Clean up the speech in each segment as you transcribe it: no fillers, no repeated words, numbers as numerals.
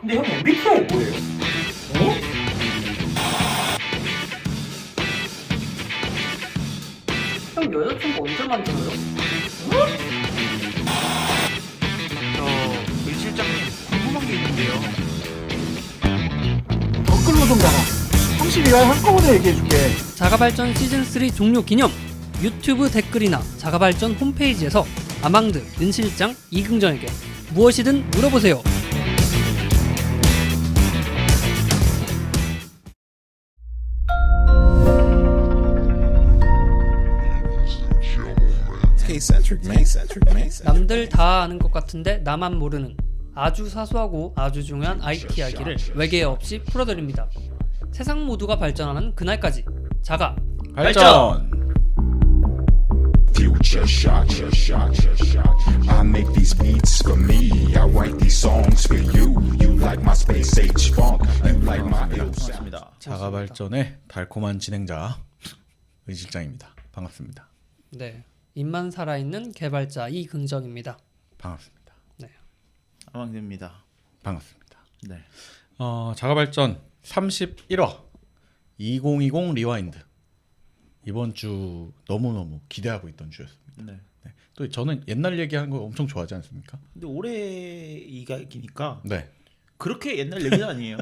근데 형 MBTI 뭐예요? 어? 형 여자친구 언제 만들어요? 저 실장님 궁금한 게 있는데요. 댓글로 좀 달아. 32가 한꺼번에 얘기해줄게. 자가발전 시즌3 종료 기념 유튜브 댓글이나 자가발전 홈페이지에서 아망드, 은실장, 이긍정에게 무엇이든 물어보세요. 남들 다 아는 것 같은데 나만 모르는 아주 사소하고 아주 중요한 IT 이야기를 외계 없이 풀어드립니다. 세상 모두가 발전하는 그날까지 자가 발전. Future shot. I make these beats for me. I write these songs for you. You like my space age funk. You like my ill sound. 반갑습니다. 자가발전의 달콤한 진행자 의실장입니다. 반갑습니다. 네, 입만 살아있는 개발자 이긍정입니다. 반갑습니다. 네, 아망드입니다. 반갑습니다. 네. 자가발전 31화 2020 리와인드 이번 주 너무너무 기대하고 있던 주였습니다. 네. 네. 또 저는 옛날 얘기하는 거 엄청 좋아하지 않습니까? 근데 올해 이기니까 네. 그렇게 옛날 얘기는 아니에요.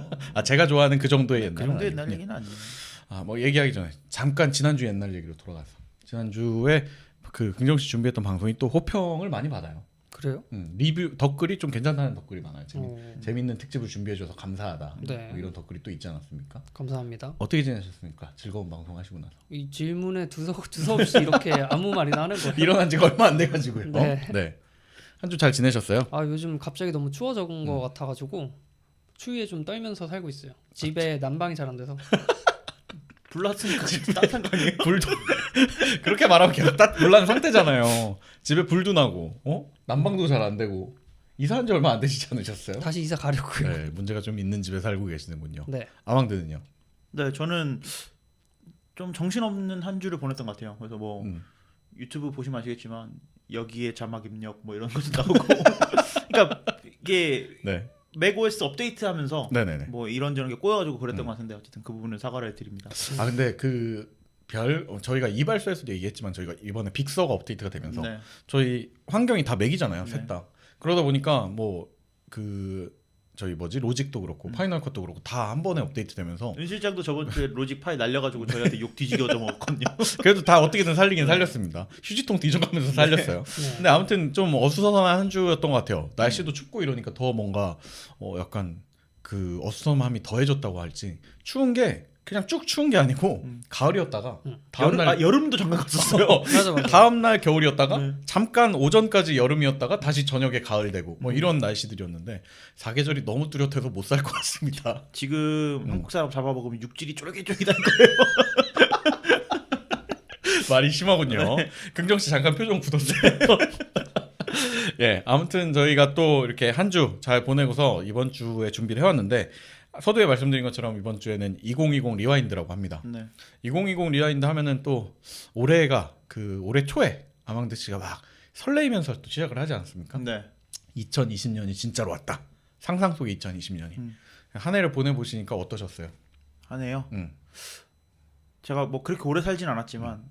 제가 좋아하는 그 정도의 옛날. 그 정도 옛날 얘기는 아니에요. 뭐 얘기하기 전에 잠깐 지난주 옛날 얘기로 돌아가서 지난주에 그 긍정 씨 준비했던 방송이 또 호평을 많이 받아요. 그래요? 리뷰 덧글이 좀 괜찮다는 덧글이 많아요. 어. 재밌는 특집을 준비해줘서 감사하다. 네. 뭐 이런 덧글이 또 있지 않았습니까? 감사합니다. 어떻게 지내셨습니까? 즐거운 방송 하시고 나서 이 질문에 두서없이 이렇게 아무 말이나 하는 거예요. 일어난 지가 얼마 안 돼가지고요. 네. 네. 한 주 잘 지내셨어요? 요즘 갑자기 너무 추워진 것 같아가지고 추위에 좀 떨면서 살고 있어요. 집에 난방이 잘 안 돼서. 불났으니까 지금 따뜻한 거 아니에요? 불도 그렇게 말하면 계속 놀란 상태잖아요. 집에 불도 나고, 난방도 잘 안 되고 이사한 지 얼마 안 되시지 않으셨어요? 다시 이사 가려고요. 네, 문제가 좀 있는 집에 살고 계시는군요. 네. 아망드는요? 네, 저는 좀 정신없는 한 주를 보냈던 것 같아요. 그래서 뭐 유튜브 보시면 아시겠지만 여기에 자막 입력 뭐 이런 것도 나오고 그러니까 이게 네. 맥OS 업데이트하면서 네네네. 뭐 이런저런 게 꼬여가지고 그랬던 것 같은데 어쨌든 그 부분은 사과를 드립니다. 근데 저희가 이발소에서도 얘기했지만 저희가 이번에 빅서가 업데이트가 되면서 네. 저희 환경이 다 맥이잖아요, 네. 셋 다. 그러다 보니까 저희 로직도 그렇고 파이널 컷도 그렇고 다 한 번에 업데이트 되면서 윤 실장도 저번 주에 로직 파일 날려가지고 저희한테 욕 뒤지게 얻어먹었거든요. 그래도 다 어떻게든 살리긴 살렸습니다. 휴지통 뒤져가면서 살렸어요. 네. 근데 아무튼 좀 어수선한 한 주였던 것 같아요. 날씨도 춥고 이러니까 더 뭔가 약간 그 어수선함이 더해졌다고 할지 추운 게 그냥 쭉 추운 게 아니고 가을이었다가 다음날 여름도 잠깐 갔었어요. 맞아. 다음날 겨울이었다가 네. 잠깐 오전까지 여름이었다가 다시 저녁에 가을 되고 뭐 이런 날씨들이었는데 사계절이 너무 뚜렷해서 못 살 것 같습니다. 지금 한국 사람 잡아먹으면 육질이 쫄깃쫄깃할 거예요. 말이 심하군요. 긍정 씨 잠깐 표정 굳었어요. 예, 아무튼 저희가 또 이렇게 한 주 잘 보내고서 이번 주에 준비를 해왔는데 서두에 말씀드린 것처럼 이번 주에는 2020 리와인드라고 합니다. 네. 2020 리와인드 하면은 또 올해가 올해 초에 아망드 씨가 막 설레이면서 또 시작을 하지 않았습니까? 네. 2020년이 진짜로 왔다. 상상 속의 2020년이. 한 해를 보내보시니까 어떠셨어요? 하네요. 음. 제가 뭐 그렇게 오래 살진 않았지만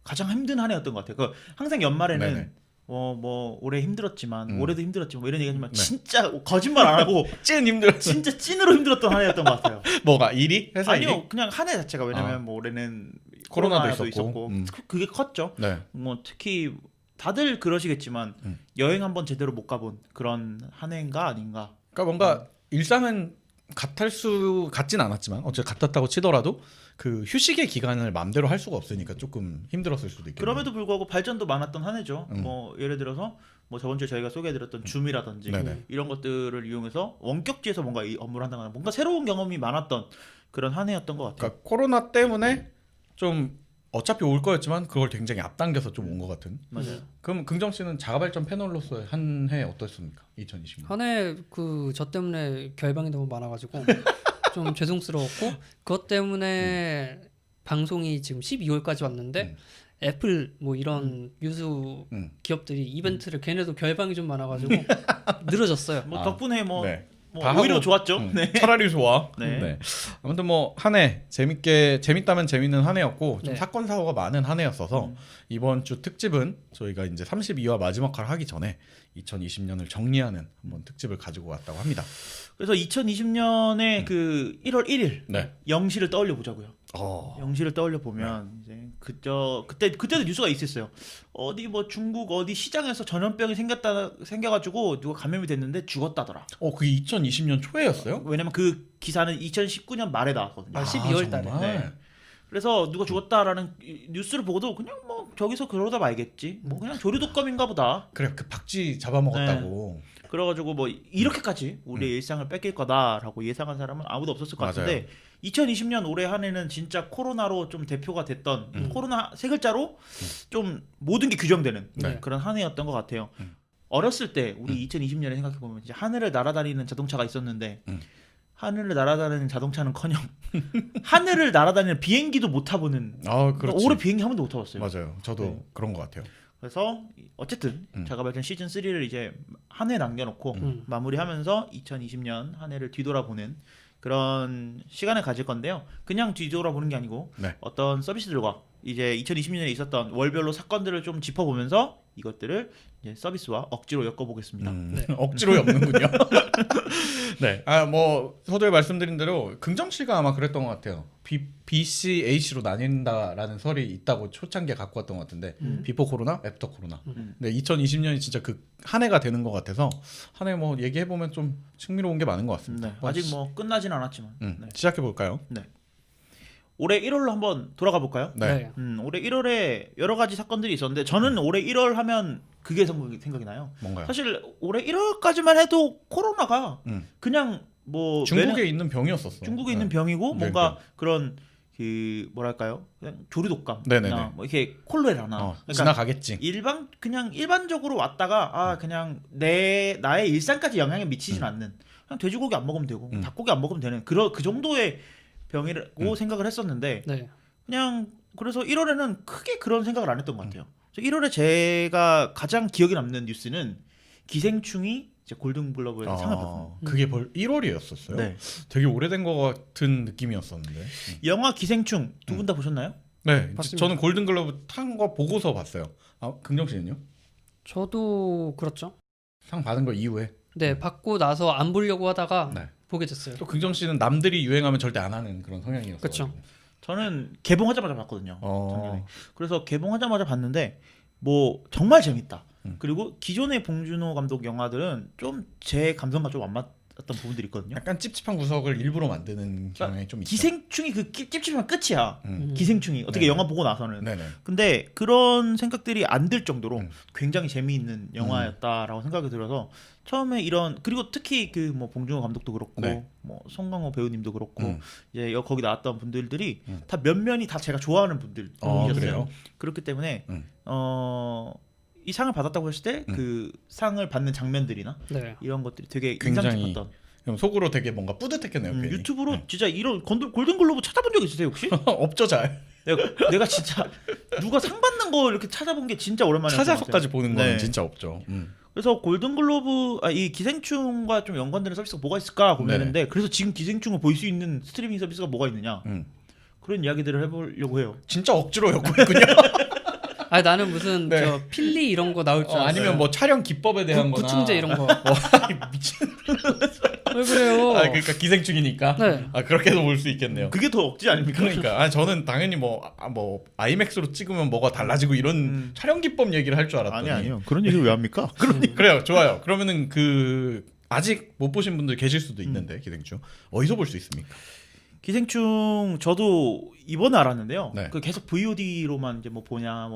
가장 힘든 한 해였던 것 같아요. 항상 연말에는 네네. 뭐 올해 힘들었지만 올해도 힘들었지만 뭐 이런 얘기하지만 네. 진짜 거짓말 안 하고 찐 힘들었어. 진짜 찐으로 힘들었던 한 해였던 것 같아요. 뭐가 일이? 회사 일이? 아니요, 그냥 한 해 자체가 왜냐면 뭐 올해는 코로나도 코로나도 있었고. 그게 컸죠. 네. 뭐 특히 다들 그러시겠지만 여행 한번 제대로 못 가본 그런 한 해인가 아닌가. 그러니까 뭔가 일상은 같진 않았지만 어쨌든 같았다고 치더라도 그 휴식의 기간을 마음대로 할 수가 없으니까 조금 힘들었을 수도 있겠네요. 그럼에도 불구하고 발전도 많았던 한 해죠. 뭐 예를 들어서 뭐 저번 주에 저희가 소개해드렸던 줌이라든지 네네. 이런 것들을 이용해서 원격지에서 뭔가 이 업무를 한다거나 뭔가 새로운 경험이 많았던 그런 한 해였던 것 같아요. 그러니까 코로나 때문에 좀 어차피 올 거였지만 그걸 굉장히 앞당겨서 좀 온 것 같은. 맞아요. 그럼 긍정 씨는 자가발전 패널로서의 한 해 어떻습니까? 2020년. 한 해 저 때문에 결방이 너무 많아가지고 좀 죄송스러웠고 그것 때문에 방송이 지금 12월까지 왔는데 애플 뭐 이런 유수 기업들이 이벤트를 걔네도 결방이 좀 많아가지고 늘어졌어요. 뭐 덕분에 뭐, 네. 뭐 다 오히려 하고, 좋았죠. 네. 차라리 좋아. 네. 네. 아무튼 뭐 한 해 재밌다면 재밌는 한 해였고 좀 네. 사건 사고가 많은 한 해였어서 이번 주 특집은 저희가 이제 32화 마지막 화를 하기 전에 2020년을 정리하는 한번 특집을 가지고 왔다고 합니다. 그래서 2020년에 그 1월 1일 네. 영시를 떠올려 보자고요. 어. 영시를 떠올려 보면 이제 그때도 뉴스가 있었어요. 어디 뭐 중국 어디 시장에서 전염병이 생겨가지고 누가 감염이 됐는데 죽었다더라. 그게 2020년 초에였어요? 왜냐면 그 기사는 2019년 말에 나왔거든요. 12월 달에. 정말? 네. 그래서 누가 죽었다라는 뉴스를 보고도 그냥 뭐 저기서 그러다 말겠지. 뭐 그냥 조류독감인가 보다. 그래 그 박쥐 잡아먹었다고. 그래가지고 뭐 이렇게까지 우리의 일상을 뺏길 거다라고 예상한 사람은 아무도 없었을 것 같은데 2020년 올해 한 해는 진짜 코로나로 좀 대표가 됐던 코로나 세 글자로 좀 모든 게 규정되는 네. 그런 한 해였던 것 같아요. 어렸을 때 우리 2020년에 생각해 보면 이제 하늘을 날아다니는 자동차가 있었는데 하늘을 날아다니는 자동차는커녕 하늘을 날아다니는 비행기도 못 타보는. 아, 그렇지. 올해 비행기 한 번도 못 타봤어요. 맞아요. 저도 네. 그런 것 같아요. 그래서 어쨌든 자가발전 시즌 3를 이제 한 해 남겨놓고 마무리하면서 2020년 한 해를 뒤돌아보는 그런 시간을 가질 건데요. 그냥 뒤돌아보는 게 아니고 네. 어떤 서비스들과 이제 2020년에 있었던 월별로 사건들을 좀 짚어보면서 이것들을 이제 서비스와 억지로 엮어보겠습니다. 네. 억지로 엮는군요. 네. 뭐 서두에 말씀드린 대로 긍정 씨가 아마 그랬던 것 같아요. B, C, H로 나뉜다라는 설이 있다고 초창기에 갖고 왔던 것 같은데 비포 코로나, 애프터 코로나. 근데 2020년이 진짜 그 한 해가 되는 것 같아서 한 해 뭐 얘기해 보면 좀 흥미로운 게 많은 것 같습니다. 네. 아직 뭐 끝나진 않았지만 네. 시작해 볼까요? 올해 1월로 한번 돌아가 볼까요? 네. 올해 1월에 여러 가지 사건들이 있었는데 저는 올해 1월 하면 그게 생각이 나요. 뭔가요? 사실 올해 1월까지만 해도 코로나가 그냥 뭐 중국에 있는 병이었었어. 중국에 있는 병이고 뭔가 그런 그 뭐랄까요? 그냥 조류독감이나 네네네. 뭐 이렇게 콜레라나 그러니까 지나가겠지. 그냥 일반적으로 왔다가 그냥 나의 일상까지 영향을 미치진 않는 그냥 돼지고기 안 먹으면 되고 닭고기 안 먹으면 되는 그 정도의 병이라고 생각을 했었는데 네. 그냥 그래서 1월에는 크게 그런 생각을 안 했던 것 같아요. 1월에 제가 가장 기억에 남는 뉴스는 기생충이 이제 골든글러브에서 상을 받습니다. 그게 1월이었었어요. 네. 되게 오래된 것 같은 느낌이었었는데. 영화 기생충 두 분 다 보셨나요? 네, 봤습니다. 저는 골든글러브 탄 거 보고서 봤어요. 긍정 씨는요? 저도 그렇죠. 상 받은 거 이후에. 네, 받고 나서 안 보려고 하다가 네. 보게 됐어요. 또 긍정 씨는 남들이 유행하면 절대 안 하는 그런 성향이었어요. 그쵸. 저는 개봉하자마자 봤거든요. 어. 작년에. 그래서 개봉하자마자 봤는데 뭐 정말 재밌다. 그리고 기존의 봉준호 감독 영화들은 좀 제 감성과 좀 안 맞았던 부분들이 있거든요. 약간 찝찝한 구석을 일부러 만드는 경향이 좀 있죠. 기생충이 그 찝찝한 끝이야. 음. 기생충이 어떻게 네네. 영화 보고 나서는. 네네. 근데 그런 생각들이 안 들 정도로 음. 굉장히 재미있는 영화였다라고 생각이 들어서 처음에 이런 그리고 특히 그 뭐 봉준호 감독도 그렇고 네. 뭐 송강호 배우님도 그렇고 이제 거기 나왔던 분들이 음. 다 면면이 다 제가 좋아하는 분들이셨어요. 그래요? 그렇기 때문에 음. 이 상을 받았다고 했을 때 그 상을 받는 장면들이나 네. 이런 것들이 되게 인상 굉장히 깊었던. 그럼 속으로 되게 뭔가 뿌듯했겠네요. 괜히. 유튜브로 진짜 이런 골든글로브 찾아본 적 있으세요 혹시? 없죠 잘. 내가 진짜 누가 상 받는 거 이렇게 찾아본 게 진짜 오랜만이었어요. 찾아서까지 보는 거는 네. 진짜 없죠. 그래서 골든글로브 이 기생충과 좀 연관되는 서비스가 뭐가 있을까 고민했는데 그래서 지금 기생충을 볼 수 있는 스트리밍 서비스가 뭐가 있느냐 그런 이야기들을 해보려고 해요. 진짜 억지로 엮고 있군요. 아니 나는 무슨 네. 저 필리 이런 거 나올 줄 알았어요. 아니면 뭐 촬영 기법에 대한 거나 구충제 이런 거. 미친. 왜 그래요? 그러니까 기생충이니까. 네. 그렇게도 볼 수 있겠네요. 그게 더 억지 아닙니까? 그러니까 저는 당연히 뭐 아이맥스로 찍으면 뭐가 달라지고 이런 촬영 기법 얘기를 할 줄 알았더니 아니요. 그런 얘기를 왜 합니까? 그래요. 좋아요. 그러면은 아직 못 보신 분들 계실 수도 있는데 기생충 어디서 볼 수 있습니까? 기생충 저도 이번에 알았는데요. 네. 그 계속 VOD로만 이제 뭐 보냐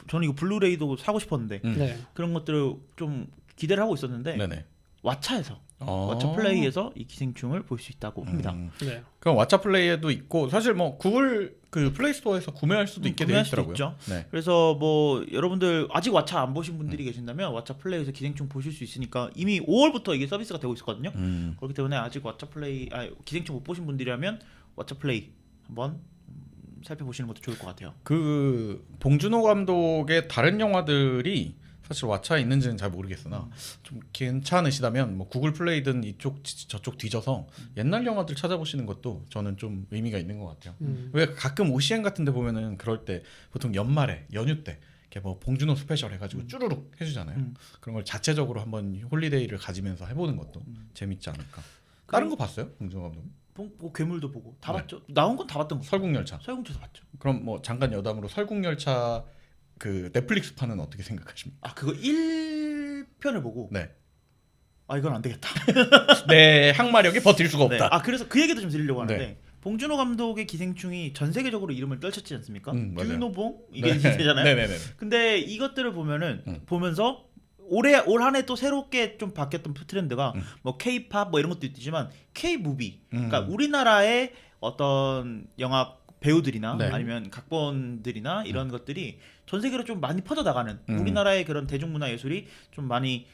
저는 이거 블루레이도 사고 싶었는데 네. 그런 것들을 좀 기대를 하고 있었는데 네네. 왓챠에서 왓챠 플레이에서 이 기생충을 볼 수 있다고 합니다. 네. 그럼 왓챠 플레이에도 있고 사실 뭐 구글 그 플레이 스토어에서 구매할 수도 있게 돼 구매할 수도 있더라고요. 있죠. 네. 그래서 뭐 여러분들 아직 왓챠 안 보신 분들이 계신다면 왓챠 플레이에서 기생충 보실 수 있으니까 이미 5월부터 이게 서비스가 되고 있었거든요. 그렇기 때문에 아직 왓챠 플레이 기생충 못 보신 분들이라면 왓챠 플레이 한번 살펴보시는 것도 좋을 것 같아요. 그 봉준호 감독의 다른 영화들이 사실 왓챠에 있는지는 잘 모르겠으나 좀 괜찮으시다면 뭐 구글 플레이든 이쪽 저쪽 뒤져서 옛날 영화들 찾아보시는 것도 저는 좀 의미가 있는 것 같아요. 왜 가끔 OCN 같은데 보면은 그럴 때 보통 연말에 연휴 때 이렇게 뭐 봉준호 스페셜 해가지고 쭈루룩 해주잖아요. 그런 걸 자체적으로 한번 홀리데이를 가지면서 해보는 것도 재밌지 않을까. 다른 거 봤어요, 봉준호 감독님? 뭐 괴물도 보고 다 네. 봤죠. 나온 건 다 봤던 거. 설국열차. 설국열차 봤죠. 그럼 뭐 잠깐 여담으로 설국열차 그 넷플릭스 판은 어떻게 생각하십니까? 아 그거 1편을 보고 네. 아 이건 안 되겠다. 내 항마력이 버틸 수가 네. 없다. 아 그래서 그 얘기도 좀 드리려고 하는데 네. 봉준호 감독의 기생충이 전 세계적으로 이름을 떨쳤지 않습니까? 맞아요. 듀노봉 이게 네. 되잖아요. 네네네. 근데 이것들을 보면은 보면서 올 한 해 또 새롭게 좀 바뀌었던 트렌드가 뭐 K-팝 뭐 이런 것도 있지만 K-무비 그러니까 우리나라의 어떤 영화 배우들이나 네. 아니면 각본들이나 이런 것들이 전 세계로 좀 많이 퍼져 나가는 우리나라의 그런 대중문화 예술이 좀 많이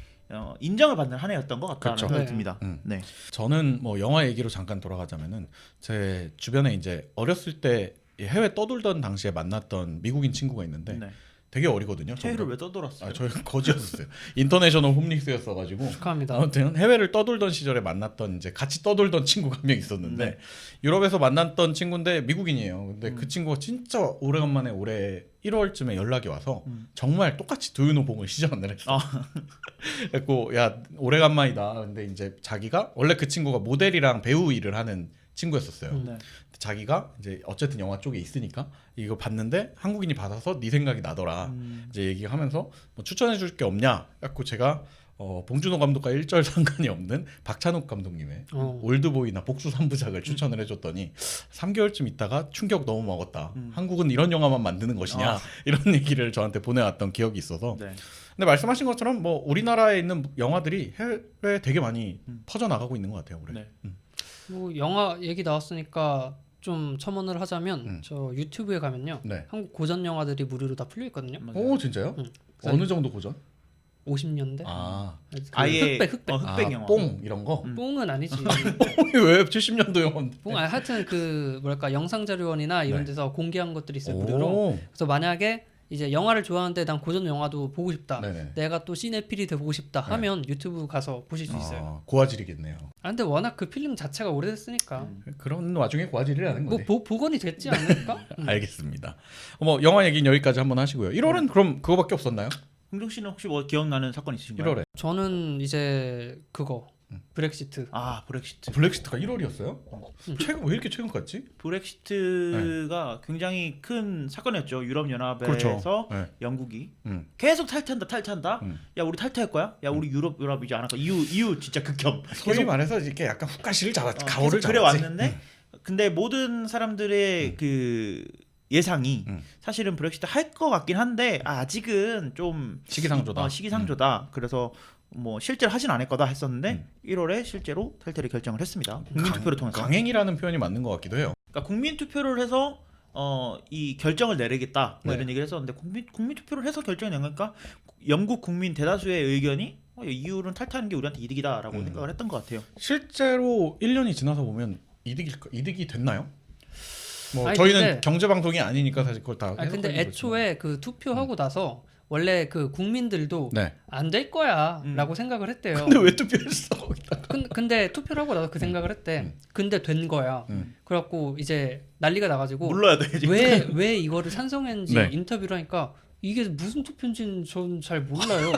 인정을 받는 한 해였던 것 같다는 그렇죠. 생각이 네. 듭니다. 네. 저는 뭐 영화 얘기로 잠깐 돌아가자면은 제 주변에 이제 어렸을 때 해외 떠돌던 당시에 만났던 미국인 친구가 있는데 네. 되게 어리거든요. 최애를 저보다. 왜 떠돌았어요? 아, 저희 거지였었어요. 인터내셔널 홈릭스였어가지고. 축하합니다. 아무튼 해외를 떠돌던 시절에 만났던 이제 같이 떠돌던 친구가 한 명 있었는데 네. 유럽에서 만났던 친구인데 미국인이에요. 근데 그 친구가 진짜 오래간만에 올해 1월쯤에 연락이 와서 정말 똑같이 두유노봉을 시전을 했어. 그래고 야 오래간만이다. 근데 이제 자기가 원래 그 친구가 모델이랑 배우 일을 하는 친구였었어요. 네. 자기가 이제 어쨌든 영화 쪽에 있으니까 이거 봤는데 한국인이 받아서 네 생각이 나더라. 이제 얘기하면서 뭐 추천해 줄 게 없냐? 갖고 제가 봉준호 감독과 일절 상관이 없는 박찬욱 감독님의 올드보이나 복수 3부작을 추천을 해줬더니 3개월쯤 있다가 충격 너무 먹었다. 한국은 이런 영화만 만드는 것이냐? 이런 얘기를 저한테 보내왔던 기억이 있어서. 네. 근데 말씀하신 것처럼 뭐 우리나라에 있는 영화들이 해외에 되게 많이 퍼져 나가고 있는 것 같아요. 올해. 네. 뭐 영화 얘기 나왔으니까 좀 첨언을 하자면 저 유튜브에 가면요. 네. 한국 고전 영화들이 무료로 다 풀려 있거든요. 오 진짜요? 응. 어느 정도 고전? 50년대? 아, 그 아예 흑백. 흑백 영화. 뽕 이런 거? 뽕은 아니지. 뽕이 왜 70년도 영화인데? 뽕 하여튼 그 뭐랄까 영상자료원이나 이런 네. 데서 공개한 것들이 있어요 무료로. 오. 그래서 만약에 이제 영화를 좋아하는데 난 고전 영화도 보고 싶다. 네네. 내가 또 시네필이 돼 보고 싶다 하면 유튜브 가서 보실 수 있어요. 고화질이겠네요. 아 근데 워낙 그 필름 자체가 오래됐으니까 그런 와중에 고화질이라는 뭐 거네. 복원이 됐지 않을까? 알겠습니다. 뭐 영화 얘기는 여기까지 한번 하시고요. 1월은 그럼 그거밖에 없었나요? 흥정 씨는 혹시 뭐 기억나는 사건 있으신가요? 1월에 저는 이제 그거 브렉시트. 아 브렉시트. 블랙시트가 1월이었어요? 최근 왜 이렇게 최근 같지? 브렉시트가 굉장히 큰 사건이었죠. 유럽 연합에서 그렇죠. 네. 영국이 음. 계속 탈퇴한다. 음. 야 우리 탈퇴할 거야? 야 우리 유럽 이제 안 할 거야. EU 진짜 극혐. 소위 말해서 이렇게 약간 훅가시를 잡았지. 계속 가오를 그래 잡았지. 왔는데 근데 모든 사람들의 그 예상이 사실은 브렉시트 할 것 같긴 한데 아직은 좀 시기상조다. 시기상조다. 그래서 뭐 실제로 하진 않을 거다 했었는데 1월에 실제로 탈퇴를 결정을 했습니다. 국민 투표를 통해서. 강행이라는 표현이 맞는 것 같기도 해요. 그러니까 국민 투표를 해서 이 결정을 내리겠다 뭐 네. 이런 얘기를 했었는데 국민 투표를 해서 결정이 낸 거니까 영국 국민 대다수의 의견이 EU는 탈퇴하는 게 우리한테 이득이다라고 생각을 했던 것 같아요. 실제로 1년이 지나서 보면 이득이 됐나요? 뭐 아니, 저희는 근데- 경제 방송이 아니니까 사실 그걸 다. 아 근데 해석하는 애초에 그 투표하고 나서 원래 그 국민들도 거지만. 네. 안 될 거야라고 생각을 했대요. 근데 왜 투표했어? 거기다가. 근데 투표를 하고 나서 그 생각을 했대. 근데 된 거야. 그래갖고 이제 난리가 나가지고 물러야 돼. 지금. 왜 이거를 찬성했는지 네. 인터뷰를 하니까 이게 무슨 투표인지는 전 잘 몰라요.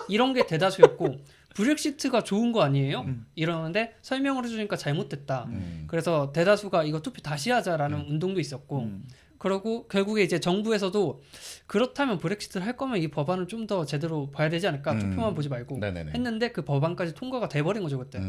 이런 게 대다수였고 브렉시트가 좋은 거 아니에요? 이러는데 설명을 해주니까 잘못됐다. 그래서 대다수가 이거 투표 다시 하자라는 운동도 있었고 그러고 결국에 이제 정부에서도 그렇다면 브렉시트를 할 거면 이 법안을 좀 더 제대로 봐야 되지 않을까? 투표만 보지 말고 네네네. 했는데 그 법안까지 통과가 돼버린 거죠 그때.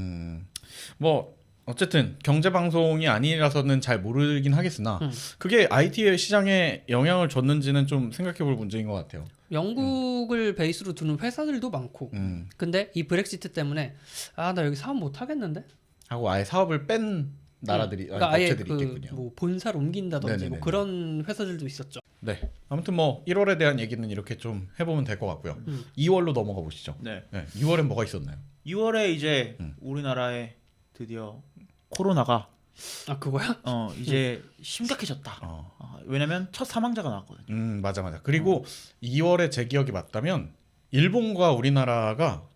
뭐 어쨌든 경제 방송이 아니라서는 잘 모르긴 하겠으나 그게 IT 시장에 영향을 줬는지는 좀 생각해볼 문제인 것 같아요. 영국을 베이스로 두는 회사들도 많고 근데 이 브렉시트 때문에 아 나 여기 사업 못 하겠는데 하고 아예 사업을 뺀 나라들이 그러니까 아예 업체들이 있겠군요. 뭐 본사를 옮긴다든지 네네네. 뭐 그런 회사들도 있었죠. 네. 아무튼 뭐 1월에 대한 얘기는 이렇게 좀 해보면 될 것 같고요. 2월로 넘어가 보시죠. 네. 네. 2월엔 뭐가 있었나요? 2월에 이제 우리나라에 드디어 코로나가 아 그거야? 이제 심각해졌다. 왜냐면 첫 사망자가 나왔거든요. 맞아. 그리고 2월에 제 기억이 맞다면 일본과 우리나라가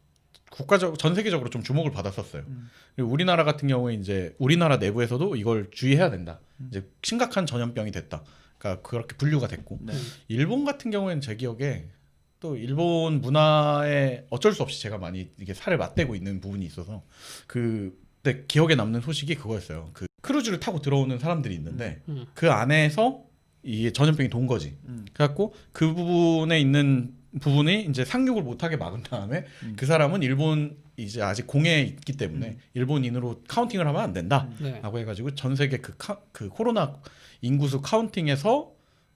국가적 전 세계적으로 좀 주목을 받았었어요. 그리고 우리나라 같은 경우에 이제 우리나라 내부에서도 이걸 주의해야 된다. 이제 심각한 전염병이 됐다. 그러니까 그렇게 분류가 됐고 네. 일본 같은 경우에는 제 기억에 또 일본 문화에 어쩔 수 없이 제가 많이 이게 살을 맞대고 있는 부분이 있어서 그때 기억에 남는 소식이 그거였어요. 그 크루즈를 타고 들어오는 사람들이 있는데 그 안에서 이게 전염병이 돈 거지. 그래갖고 그 부분에 있는 부분이 이제 상륙을 못하게 막은 다음에 그 사람은 일본 이제 아직 공해에 있기 때문에 일본인으로 카운팅을 하면 안 된다라고 네. 해가지고 전 세계 그 코로나 인구수 카운팅에서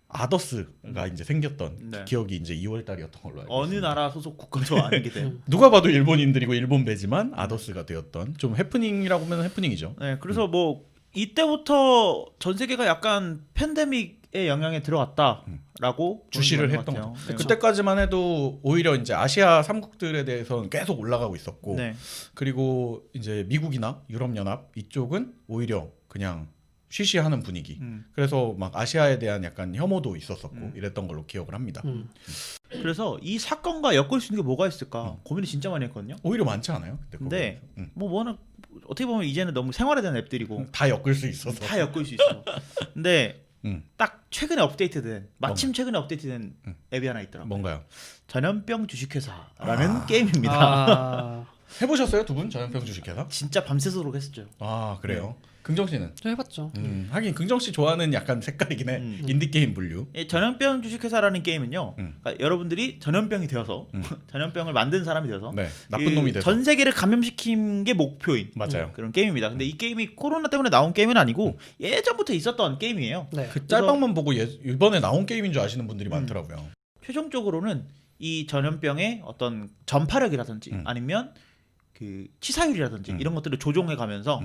아더스가 이제 생겼던 네. 기억이 이제 2월 달이었던 걸로 알고 어느 있습니다. 나라 소속 국가도 아니게 된. 누가 봐도 일본인들이고 일본 배지만 아더스가 되었던 좀 해프닝이라고 하면 해프닝이죠. 네, 그래서 뭐 이때부터 전 세계가 약간 팬데믹의 영향에 들어갔다라고 주시를 보는 했던 것 거죠. 같아요. 네. 그때까지만 해도 오히려 이제 아시아 3국들에 대해서는 계속 올라가고 있었고 네. 그리고 이제 미국이나 유럽연합 이쪽은 오히려 그냥 쉬쉬하는 분위기. 그래서 막 아시아에 대한 약간 혐오도 있었었고 이랬던 걸로 기억을 합니다. 그래서 이 사건과 엮을 수 있는 게 뭐가 있을까 고민을 진짜 많이 했거든요. 오히려 많지 않아요? 그때 근데 거기에서. 뭐 뭐는 어떻게 보면 이제는 너무 생활화된 앱들이고 다 엮을 수 있어서. 다 엮을 수 있어. 근데 음. 딱 최근에 업데이트된 마침 최근에 업데이트된 앱이 하나 있더라고요. 뭔가요? 전염병 주식회사라는 게임입니다. 아, 해보셨어요 두 분 전염병 주식회사? 진짜 밤새도록 했었죠. 아 그래요. 긍정 씨는? 저 해봤죠. 하긴 긍정 씨 좋아하는 약간 색깔이긴 해. 인디 게임 분류. 이 전염병 주식회사라는 게임은요. 음. 그러니까 여러분들이 전염병이 되어서 전염병을 만든 사람이 되어서 네, 나쁜 놈이 돼서. 전 세계를 감염시킨 게 목표인 맞아요. 그런 게임입니다. 근데 이 게임이 코로나 때문에 나온 게임은 아니고 예전부터 있었던 게임이에요. 네. 그 짤방만 보고 이번에 나온 게임인 줄 아시는 분들이 많더라고요. 최종적으로는 이 전염병의 어떤 전파력이라든지 아니면 그 치사율이라든지 이런 것들을 조종해 가면서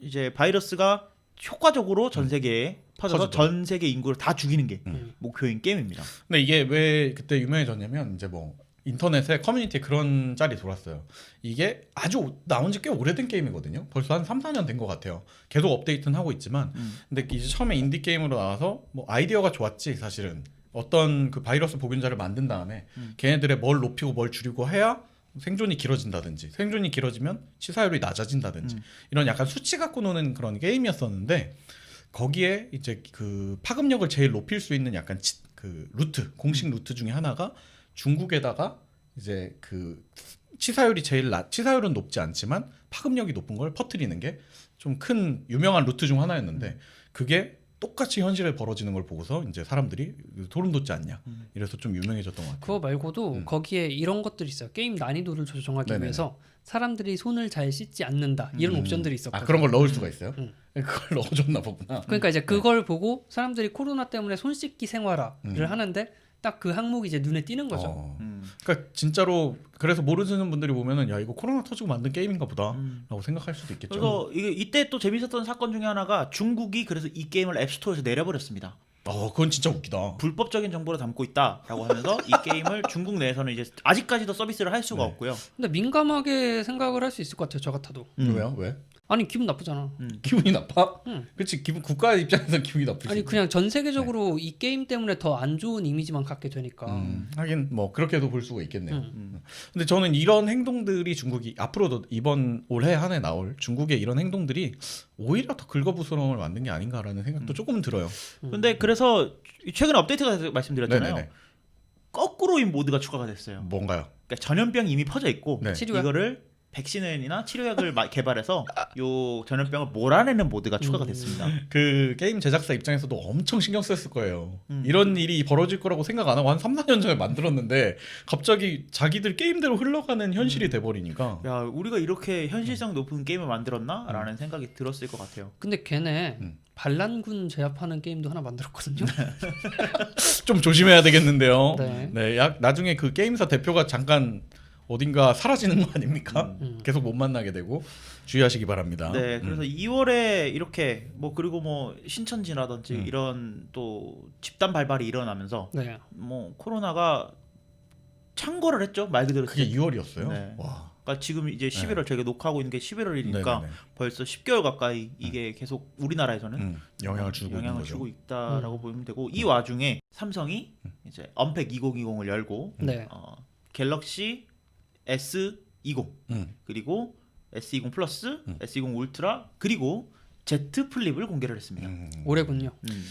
이제 바이러스가 효과적으로 전 세계에 퍼져서 퍼지도록. 전 세계 인구를 다 죽이는 게 목표인 게임입니다. 근데 이게 왜 그때 유명해졌냐면 이제 뭐 인터넷에 커뮤니티에 그런 짤이 돌았어요. 이게 아주 나온 지 꽤 오래된 게임이거든요. 벌써 한 3, 4년 된 것 같아요. 계속 업데이트는 하고 있지만 근데 이제 처음에 인디 게임으로 나와서 뭐 아이디어가 좋았지 사실은. 어떤 그 바이러스 보균자를 만든 다음에 걔네들의 뭘 높이고 뭘 줄이고 해야 생존이 길어진다든지 생존이 길어지면 치사율이 낮아진다든지 이런 약간 수치 갖고 노는 그런 게임이었었는데 거기에 이제 그 파급력을 제일 높일 수 있는 약간 그 루트 공식 루트 중에 하나가 중국에다가 이제 그 치사율은 높지 않지만 파급력이 높은 걸 퍼뜨리는 게 좀 큰 유명한 루트 중 하나였는데 그게 똑같이 현실에 벌어지는 걸 보고서 이제 사람들이 소름 돋지 않냐 이래서 좀 유명해졌던 것 같아요. 그거 말고도 거기에 이런 것들이 있어요. 게임 난이도를 조정하기 네네네. 위해서 사람들이 손을 잘 씻지 않는다 이런 옵션들이 있었거든요. 아 그런 걸 넣을 수가 있어요? 그걸 넣어줬나 보구나. 그러니까 이제 그걸 보고 사람들이 코로나 때문에 손 씻기 생활화를 하는데 딱 그 항목이 이제 눈에 띄는 거죠. 그러니까 진짜로 그래서 모르시는 분들이 보면은 야 이거 코로나 터지고 만든 게임인가 보다라고 생각할 수도 있겠죠. 그래서 이때 또 재밌었던 사건 중에 하나가 중국이 그래서 이 게임을 앱스토어에서 내려버렸습니다. 그건 진짜 웃기다. 불법적인 정보를 담고 있다라고 하면서 이 게임을 중국 내에서는 이제 아직까지도 서비스를 할 수가 없고요. 근데 민감하게 생각을 할 수 있을 것 같아요. 저 같아도. 왜요? 왜? 아니 기분 나쁘잖아. 기분이 나빠? 응. 그렇지 국가 입장에서 기분이 나쁘지. 아니 그냥 전 세계적으로 이 게임 때문에 더 안 좋은 이미지만 갖게 되니까. 하긴 뭐 그렇게도 볼 수가 있겠네요. 근데 저는 이런 행동들이 중국이 앞으로도 이번 올해 한 해 나올 중국의 이런 행동들이 오히려 더 긁어부스럼을 만든 게 아닌가라는 생각도 조금 들어요. 근데 그래서 최근에 업데이트가 돼서 말씀드렸잖아요. 네네네. 거꾸로인 모드가 추가가 됐어요. 뭔가요? 그러니까 전염병이 이미 퍼져 있고 네. 치료약? 이거를 백신이나 치료약을 개발해서 요 전염병을 몰아내는 모드가 추가가 됐습니다. 그 게임 제작사 입장에서도 엄청 신경 썼을 거예요. 이런 일이 벌어질 거라고 생각 안 하고 한 3, 4년 전에 만들었는데 갑자기 자기들 게임대로 흘러가는 현실이 돼버리니까 야, 우리가 이렇게 현실성 높은 게임을 만들었나? 라는 생각이 들었을 것 같아요. 근데 걔네 반란군 제압하는 게임도 하나 만들었거든요. 좀 조심해야 되겠는데요. 네. 나중에 그 게임사 대표가 잠깐 어딘가 사라지는 거 아닙니까? 계속 못 만나게 되고 주의하시기 바랍니다. 네, 그래서 2월에 이렇게 뭐 그리고 뭐 신천지라든지 이런 또 집단 발발이 일어나면서 네. 뭐 코로나가 창궐을 했죠 말 그대로. 그게 2월이었어요. 네. 와. 그러니까 지금 이제 11월 저희가 녹화하고 있는 게 11월이니까 네네네. 벌써 10개월 가까이 이게 계속 우리나라에서는 영향을 주고 있는 거죠. 주고 있다라고 보면 되고 이 와중에 삼성이 이제 언팩 2020을 열고 네. 갤럭시 S20 그리고 S20 플러스, S20 울트라 그리고 Z 플립을 공개를 했습니다. 올해군요.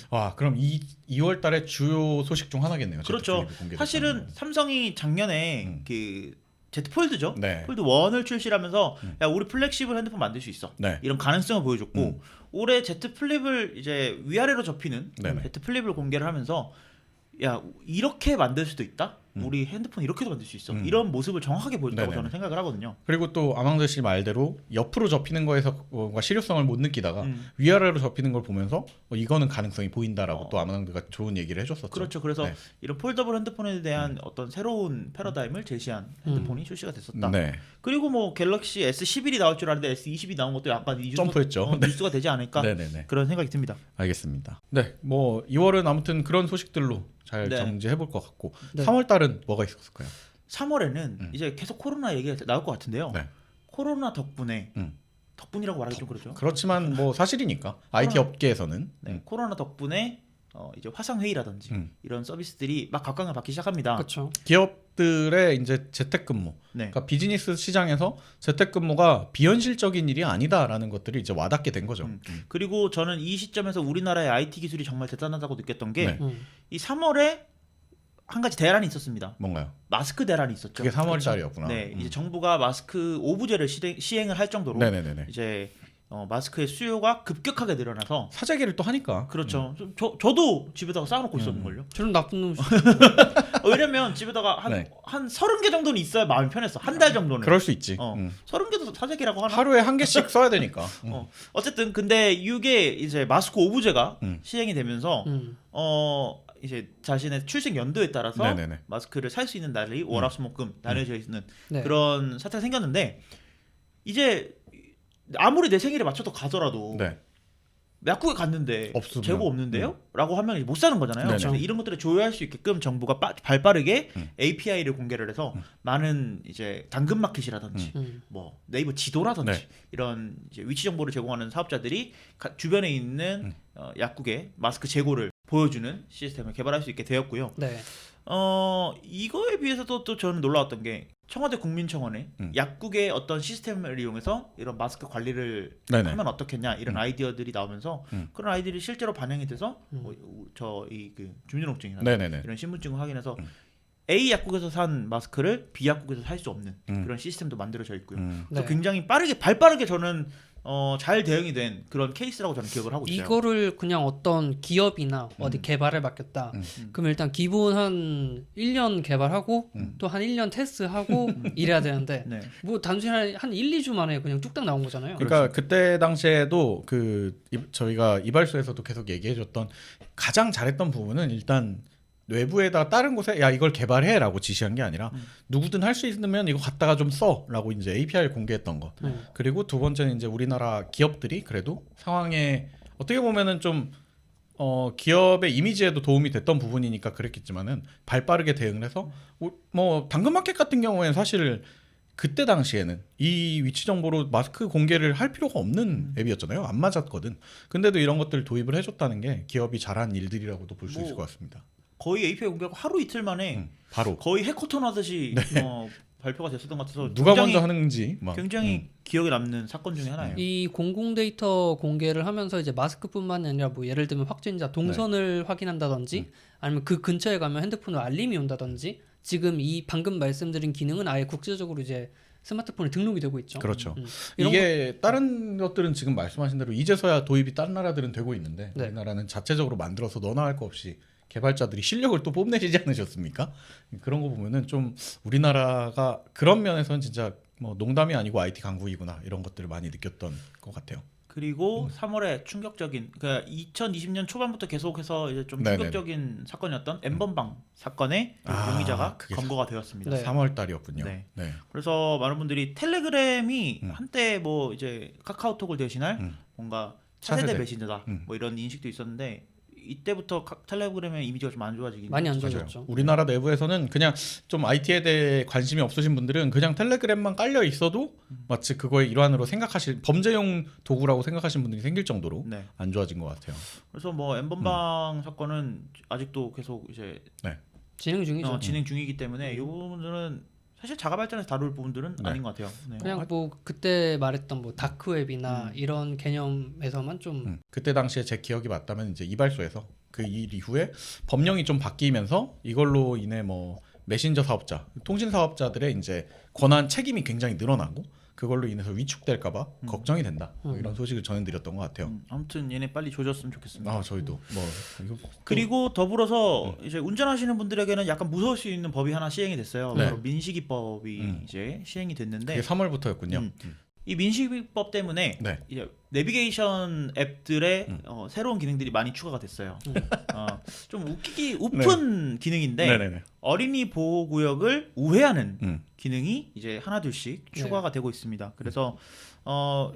와, 그럼 2월 달에 주요 소식 중 하나겠네요. 그렇죠. Z 플립이 공개됐다는 사실은 건. 삼성이 작년에 그 Z 폴드죠. 네. 폴드 1을 출시하면서 야 우리 플렉시블 핸드폰 만들 수 있어. 네. 이런 가능성을 보여줬고 올해 Z 플립을 이제 위아래로 접히는 네네. Z 플립을 공개를 하면서 야 이렇게 만들 수도 있다. 우리 핸드폰 이렇게도 만들 수 있어. 이런 모습을 정확하게 보였다고 네네. 저는 생각을 하거든요. 그리고 또 아망드 씨 말대로 옆으로 접히는 거에서 뭔가 실효성을 못 느끼다가 위아래로 접히는 걸 보면서 이거는 가능성이 보인다라고 또 아망드가 좋은 얘기를 해줬었죠. 그렇죠. 그래서 네. 이런 폴더블 핸드폰에 대한 어떤 새로운 패러다임을 제시한 핸드폰이 출시가 됐었다. 네. 그리고 뭐 갤럭시 S11이 나올 줄 알았는데 S20이 나온 것도 약간 점프했죠. 네. 뉴스가 되지 않을까 네네네. 그런 생각이 듭니다. 알겠습니다. 네, 뭐 2월은 아무튼 그런 소식들로 잘 네. 정지해 볼 것 같고 네. 3월 달은 뭐가 있었을까요? 3월에는 이제 계속 코로나 얘기가 나올 것 같은데요. 네. 코로나 덕분에 음. 덕분이라고 말하기 좀 그렇죠. 그렇지만 뭐 사실이니까 IT 업계에서는 네, 코로나 덕분에 이제 화상 회의라든지 이런 서비스들이 막 각광을 받기 시작합니다. 그렇죠. 기업들의 이제 재택근무, 네. 그러니까 비즈니스 시장에서 재택근무가 비현실적인 일이 아니다라는 것들이 이제 와닿게 된 거죠. 그리고 저는 이 시점에서 우리나라의 IT 기술이 정말 대단하다고 느꼈던 게 이 네. 3월에 한 가지 대란이 있었습니다. 뭔가요? 마스크 대란이 있었죠. 그게 3월 그렇죠? 달이었구나. 네, 이제 정부가 마스크 오부제를 시행을 할 정도로 네네네네. 이제 마스크의 수요가 급격하게 늘어나서 사재기를 또 하니까. 그렇죠. 저도 집에다가 쌓아놓고 있었는 걸요. 저는 나쁜 놈. 왜냐면 집에다가 네. 한 30개 정도는 있어야 마음이 편했어. 한 달 정도는. 그럴 수 있지. 30개도 사재기라고 하나? 하루에 한 개씩 써야 되니까. 어쨌든 근데 이게 이제 마스크 오부제가 음. 시행이 되면서 이제 자신의 출생 연도에 따라서 네네네. 마스크를 살 수 있는 날이 월화수목금 나뉘어져 있는 네. 그런 사태가 생겼는데 이제 아무리 내 생일에 맞춰서 가더라도 네. 약국에 갔는데 없으면. 재고 없는데요? 라고 하면 이제 못 사는 거잖아요. 네네. 그래서 이런 것들을 조회할 수 있게끔 정부가 발빠르게 API를 공개를 해서 많은 이제 당근마켓이라든지 뭐 네이버 지도라든지 네. 이런 이제 위치 정보를 제공하는 사업자들이 주변에 있는 약국에 마스크 재고를 보여주는 시스템을 개발할 수 있게 되었고요. 네. 이거에 비해서도 또 저는 놀라웠던 게 청와대 국민청원에 음. 약국의 어떤 시스템을 이용해서 이런 마스크 관리를 네네. 하면 어떻겠냐 이런 아이디어들이 나오면서 그런 아이디어들이 실제로 반영이 돼서 저희 그 주민등록증이나 네네네. 이런 신분증을 확인해서 A 약국에서 산 마스크를 B 약국에서 살 수 없는 그런 시스템도 만들어져 있고요. 그래서 네. 굉장히 발빠르게 저는 잘 대응이 된 그런 케이스라고 저는 기억을 하고 있어요. 이거를 그냥 어떤 기업이나 어디 개발을 맡겼다. 그럼 일단 기본 한 1년 개발하고 또 한 1년 테스트하고 이래야 되는데 네. 뭐 단순히 한 1, 2주 만에 그냥 뚝딱 나온 거잖아요. 그러니까 그때 당시에도 저희가 이발소에서도 계속 얘기해줬던 가장 잘했던 부분은 일단 외부에다가 다른 곳에 야 이걸 개발해라고 지시한 게 아니라 누구든 할 수 있으면 이거 갖다가 좀 써라고 이제 API를 공개했던 것. 그리고 두 번째는 이제 우리나라 기업들이 그래도 상황에 어떻게 보면은 좀 기업의 이미지에도 도움이 됐던 부분이니까 그랬겠지만은 발빠르게 대응을 해서 뭐 당근마켓 같은 경우에는 사실 그때 당시에는 이 위치 정보로 마스크 공개를 할 필요가 없는 앱이었잖아요. 안 맞았거든. 근데도 이런 것들을 도입을 해줬다는 게 기업이 잘한 일들이라고도 볼 수 있을 것 같습니다. 거의 API 공개하고 하루 이틀 만에 바로 거의 해커톤 하듯이 발표가 됐었던 것 같아서 누가 굉장히, 먼저 하는지 막. 굉장히 기억에 남는 사건 중에 하나예요. 이 공공 데이터 공개를 하면서 이제 마스크뿐만 아니라 뭐 예를 들면 확진자 동선을 확인한다든지 아니면 그 근처에 가면 핸드폰으로 알림이 온다든지 지금 이 방금 말씀드린 기능은 아예 국제적으로 이제 스마트폰에 등록이 되고 있죠. 그렇죠. 이런 이게 다른 것들은 지금 말씀하신 대로 이제서야 도입이 다른 나라들은 되고 있는데 네. 우리나라는 자체적으로 만들어서 너나 할 거 없이 개발자들이 실력을 또 뽐내시지 않으셨습니까? 그런 거 보면은 좀 우리나라가 그런 면에서는 진짜 뭐 농담이 아니고 IT 강국이구나 이런 것들을 많이 느꼈던 것 같아요. 그리고 3월에 충격적인 그러니까 2020년 초반부터 계속해서 이제 좀 네네네. 충격적인 사건이었던 엠번방 사건의 용의자가 그게 검거가 되었습니다. 네. 3월 달이었군요. 네. 네. 그래서 많은 분들이 텔레그램이 한때 뭐 이제 카카오톡을 대신할 뭔가 차세대 차세대. 메신저다 뭐 이런 인식도 있었는데 이때부터 텔레그램의 이미지가 좀 안 좋아지긴 많이 안 했죠. 좋아졌죠. 우리나라 내부에서는 그냥 좀 IT에 대해 관심이 없으신 분들은 그냥 텔레그램만 깔려 있어도 마치 그거의 일환으로 생각하실 범죄용 도구라고 생각하시는 분들이 생길 정도로 네. 안 좋아진 것 같아요. 그래서 뭐 엠번방 사건은 아직도 계속 이제 진행 중이죠. 진행 중이기 때문에 이 부분들은 사실 자가 발전에서 다룰 부분들은 네. 아닌 것 같아요. 네. 그냥 뭐 그때 말했던 뭐 다크웹이나 이런 개념에서만 좀 그때 당시에 제 기억이 맞다면 이제 이발소에서 그 일 이후에 법령이 좀 바뀌면서 이걸로 인해 뭐 메신저 사업자, 통신 사업자들의 이제 권한 책임이 굉장히 늘어나고 그걸로 인해서 위축될까봐 걱정이 된다. 뭐 이런 소식을 전해드렸던 것 같아요. 아무튼 얘네 빨리 조졌으면 좋겠습니다. 아 저희도 뭐 이거 그리고 더불어서 이제 운전하시는 분들에게는 약간 무서울 수 있는 법이 하나 시행이 됐어요. 네. 바로 민식이법이 이제 시행이 됐는데 그게 3월부터였군요. 이 민식이법 때문에 네. 이제 내비게이션 앱들의 새로운 기능들이 많이 추가가 됐어요. 좀 우픈 기능인데 네네네. 어린이 보호 구역을 우회하는 기능이 이제 하나둘씩 네. 추가가 되고 있습니다. 그래서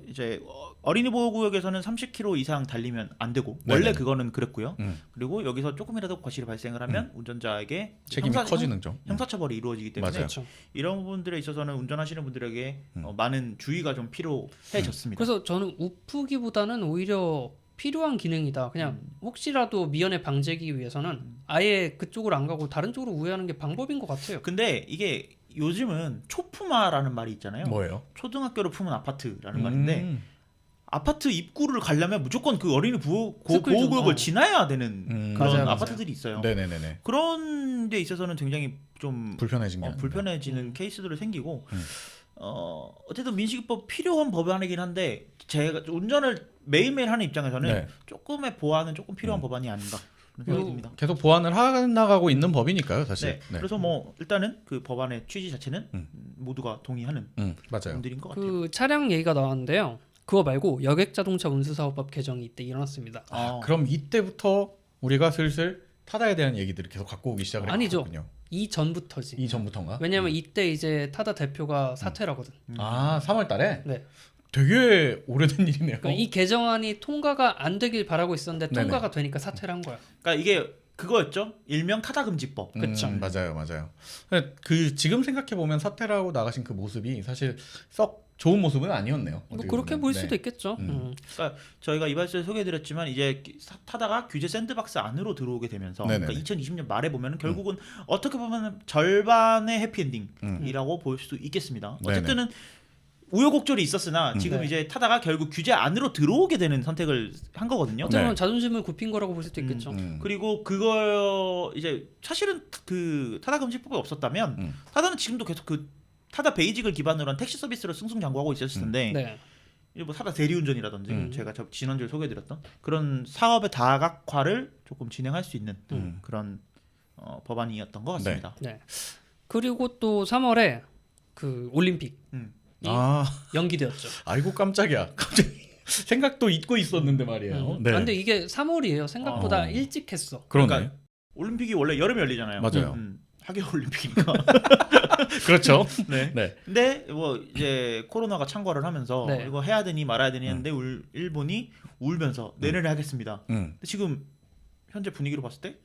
이제 어린이 보호 구역에서는 30km 이상 달리면 안 되고 원래 네네. 그거는 그랬고요. 그리고 여기서 조금이라도 과실이 발생을 하면 운전자에게 책임이 커지는 점. 형사처벌이 이루어지기 때문에 맞아요. 그렇죠. 이런 부분들에 있어서는 운전하시는 분들에게 많은 주의가 좀 필요해졌습니다. 그래서 저는 우프기보다는 오히려 필요한 기능이다. 그냥 혹시라도 미연에 방지하기 위해서는 아예 그쪽으로 안 가고 다른 쪽으로 우회하는 게 방법인 것 같아요. 근데 이게 요즘은 초품화라는 말이 있잖아요. 뭐예요? 초등학교를 품은 아파트라는 말인데 아파트 입구를 가려면 무조건 그 어린이 보호구역을 지나야 되는 그런 맞아요, 맞아요. 아파트들이 있어요. 네네네네. 그런 데 있어서는 굉장히 좀 불편해진 게 아니라. 불편해지는 케이스들이 생기고 어쨌든 민식이법 필요한 법안이긴 한데 제가 운전을 매일매일 하는 입장에서는 네. 조금의 보완은 조금 필요한 법안이 아닌가 그런 생각이 듭니다. 계속 보완을 해나가고 있는 법이니까요, 사실. 네. 그래서 뭐 일단은 그 법안의 취지 자체는 모두가 동의하는 맞아요. 부분들인 것 같아요. 그 차량 얘기가 나왔는데요. 그거 말고 여객자동차 운수사업법 개정이 이때 일어났습니다. 그럼 이때부터 우리가 슬슬 타다에 대한 얘기들을 계속 갖고 오기 시작을 아니죠. 했군요. 이 전부터지. 이 전부터인가? 왜냐면 이때 이제 타다 대표가 사퇴라거든. 아, 3월 달에? 네. 되게 오래된 일이네요. 그러니까 이 개정안이 통과가 안 되길 바라고 있었는데 네네. 통과가 되니까 사퇴를 한 거야. 그러니까 이게 그거였죠. 일명 타다금지법. 그쵸. 맞아요. 그 지금 생각해 보면 사퇴를 하고 나가신 그 모습이 사실 썩 좋은 모습은 아니었네요. 뭐 어떻게 그렇게 보면. 보일 네. 수도 있겠죠. 그러니까 저희가 이발소에 소개해드렸지만 이제 타다가 규제 샌드박스 안으로 들어오게 되면서 네네네. 그러니까 2020년 말에 보면은 결국은 어떻게 보면 절반의 해피엔딩이라고 볼 수 있겠습니다. 네네. 어쨌든은 우여곡절이 있었으나 지금 네. 이제 타다가 결국 규제 안으로 들어오게 되는 선택을 한 거거든요. 어떻게 보면 네. 자존심을 굽힌 거라고 볼 수도 있겠죠. 그리고 그거 이제 사실은 그 타다 금지법이 없었다면 타다는 지금도 계속 그 타다 베이직을 기반으로 한 택시 서비스를 승승장구하고 있었을 텐데 네. 이제 뭐 타다 대리운전이라든지 제가 지난주에 소개해드렸던 그런 사업의 다각화를 조금 진행할 수 있는 그런 법안이었던 것 같습니다. 네. 그리고 또 3월에 그 올림픽 연기되었죠. 아이고 깜짝이야. 갑자기 생각도 잊고 있었는데 말이에요. 네. 아, 근데 이게 3월이에요. 생각보다 일찍 했어. 그러네. 그러니까 올림픽이 원래 여름에 열리잖아요. 맞아요. 하계 올림픽이니까. 그렇죠. 네. 네. 근데 뭐 이제 코로나가 창궐을 하면서 네. 이거 해야 되니 말아야 되니 했는데 일본이 울면서 내년에 하겠습니다. 근데 지금 현재 분위기로 봤을 때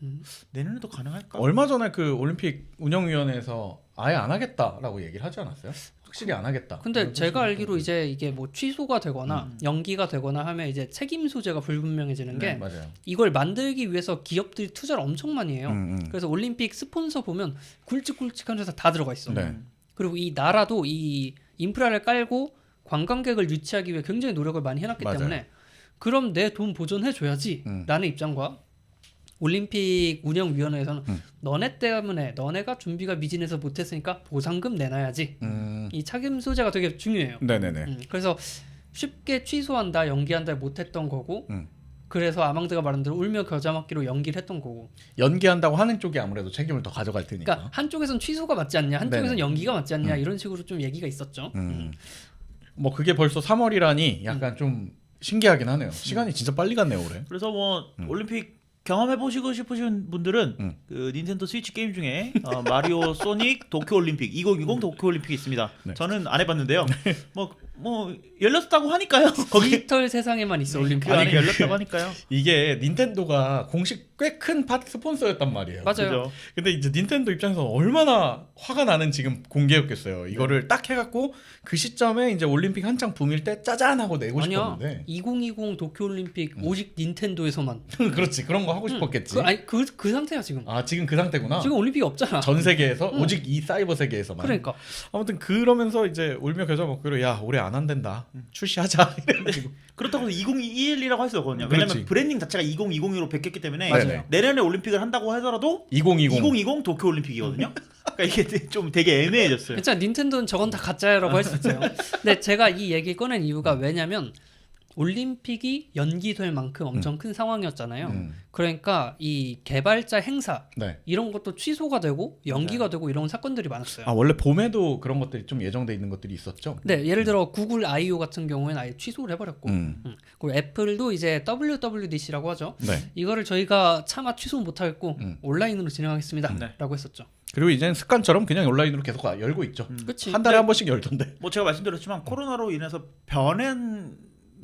내년에도 가능할까? 얼마 전에 그 올림픽 운영위원회에서 아예 안 하겠다라고 얘기를 하지 않았어요? 확실히 안 하겠다. 근데 제가 알기로 이제 이게 뭐 취소가 되거나 연기가 되거나 하면 이제 책임 소재가 불분명해지는 게 맞아요. 이걸 만들기 위해서 기업들이 투자를 엄청 많이 해요. 그래서 올림픽 스폰서 보면 굵직굵직한 회사 다 들어가 있어. 네. 그리고 이 나라도 이 인프라를 깔고 관광객을 유치하기 위해 굉장히 노력을 많이 해놨기 맞아요. 때문에 그럼 내 돈 보존해줘야지 라는 입장과 올림픽 운영위원회에서는 너네 때문에 너네가 준비가 미진해서 못했으니까 보상금 내놔야지. 이 책임 소재가 되게 중요해요. 네네네. 그래서 쉽게 취소한다, 연기한다 못했던 거고 그래서 아망드가 말한 대로 울며 겨자 먹기로 연기를 했던 거고. 연기한다고 하는 쪽이 아무래도 책임을 더 가져갈 테니까. 그러니까 한쪽에선 취소가 맞지 않냐, 한쪽에선 네네. 연기가 맞지 않냐 이런 식으로 좀 얘기가 있었죠. 뭐 그게 벌써 3월이라니 약간 좀 신기하긴 하네요. 시간이 진짜 빨리 갔네요 올해. 그래서 뭐 올림픽 경험해 보시고 싶으신 분들은 그 닌텐도 스위치 게임 중에 마리오, 소닉, 도쿄 올림픽 2020 도쿄 올림픽이 있습니다. 네. 저는 안 해봤는데요. 뭐 뭐 열렸다고 하니까요. 거기 디지털 세상에만 있어 올림픽. 그 안에 열렸다고 하니까요. 이게 닌텐도가 공식 꽤 큰 스폰서였단 말이에요. 맞아요. 그죠? 근데 이제 닌텐도 입장에서 얼마나 화가 나는 지금 공개였겠어요. 이거를 딱 해갖고 그 시점에 이제 올림픽 한창 붐일 때 짜잔 하고 내고 아니야. 싶었는데 2020 도쿄올림픽 오직 닌텐도에서만. 그렇지 그런 거 하고 싶었겠지. 그 상태야 지금. 아 지금 그 상태구나. 지금 올림픽이 없잖아. 전 세계에서 오직 이 사이버 세계에서만. 그러니까. 아무튼 그러면서 이제 울며 겨자 먹기로 야 올해 안 한댄다. 출시하자. 이래가지고. 그렇다고 2021이라고 할 수 없거든요. 그렇지. 왜냐면 브랜딩 자체가 2020으로 바뀌었기 때문에 맞아요. 내년에 올림픽을 한다고 하더라도 2020. 도쿄 올림픽이거든요. 그러니까 이게 좀 되게 애매해졌어요. 괜찮아. 닌텐도는 저건 다 가짜라고 할 수 있어요. 근데 제가 이 얘기 꺼낸 이유가 왜냐면 올림픽이 연기될 만큼 엄청 큰 상황이었잖아요. 그러니까 이 개발자 행사 네. 이런 것도 취소가 되고 연기가 되고 이런 사건들이 많았어요. 아 원래 봄에도 그런 것들이 좀 예정돼 있는 것들이 있었죠. 네, 예를 들어 구글 I/O 같은 경우에는 아예 취소를 해버렸고, 그리고 애플도 이제 WWDC라고 하죠. 네. 이거를 저희가 차마 취소 못하겠고 온라인으로 네. 진행하겠습니다라고 했었죠. 그리고 이제는 습관처럼 그냥 온라인으로 계속 열고 있죠. 그치? 한 달에 한 번씩 열던데. 뭐 제가 말씀드렸지만 코로나로 인해서 변한